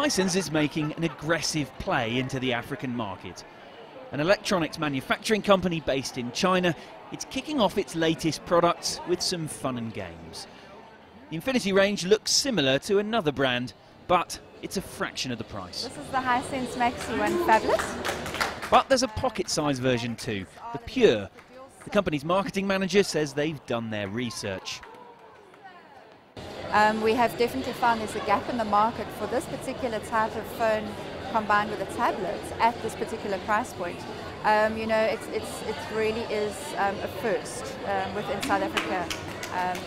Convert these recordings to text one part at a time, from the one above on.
Henderson is making an aggressive play into the African market. An electronics manufacturing company based in China, it's kicking off its latest products with some fun and games. The Infinity range looks similar to another brand, but it's a fraction of the price. This is the Hisense Maxi One phablet. But there's a pocket-sized version too, the Pure. The company's marketing manager says they've done their research. We have definitely found there's a gap in the market for this particular type of phone combined with a tablet at this particular price point. You know, it really is a first within South Africa,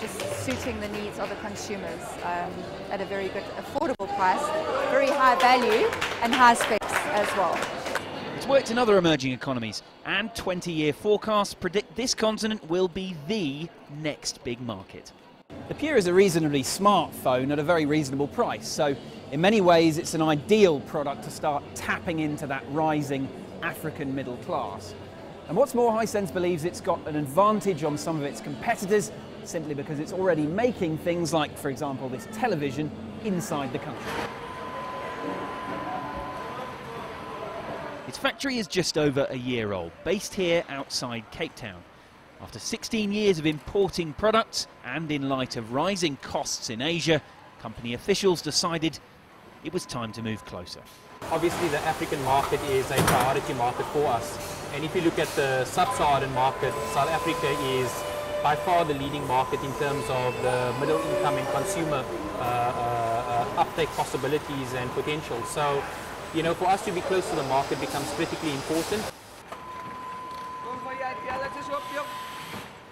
just suiting the needs of the consumers at a very good, affordable price, very high value and high specs as well. It's worked in other emerging economies, and 20-year forecasts predict this continent will be the next big market. The Pure is a reasonably smart phone at a very reasonable price, so in many ways it's an ideal product to start tapping into that rising African middle class. And what's more, Hisense believes it's got an advantage on some of its competitors simply because it's already making things like, for example, this television inside the country. Its factory is just over a year old, based here outside Cape Town. After 16 years of importing products and in light of rising costs in Asia, company officials decided it was time to move closer. Obviously the African market is a priority market for us, and if you look at the sub-Saharan market, South Africa is by far the leading market in terms of the middle income and consumer uptake possibilities and potential. So, you know, for us to be close to the market becomes critically important.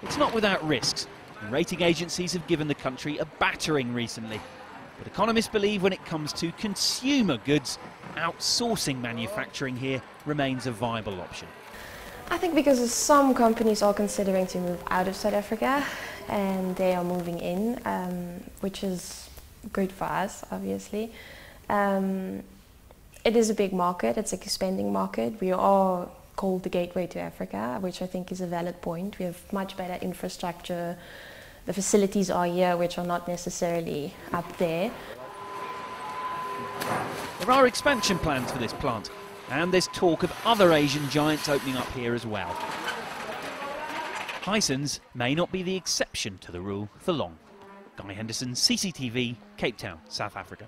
It's not without risks. Rating agencies have given the country a battering recently. But economists believe when it comes to consumer goods, outsourcing manufacturing here remains a viable option. I think because some companies are considering to move out of South Africa and they are moving in, which is good for us, obviously. It is a big market, it's an expanding market. We are called the gateway to Africa, which I think is a valid point. We have much better infrastructure. The facilities are here, which are not necessarily up there. There are expansion plans for this plant, and there's talk of other Asian giants opening up here as well. Hisense may not be the exception to the rule for long. Guy Henderson, CCTV, Cape Town, South Africa.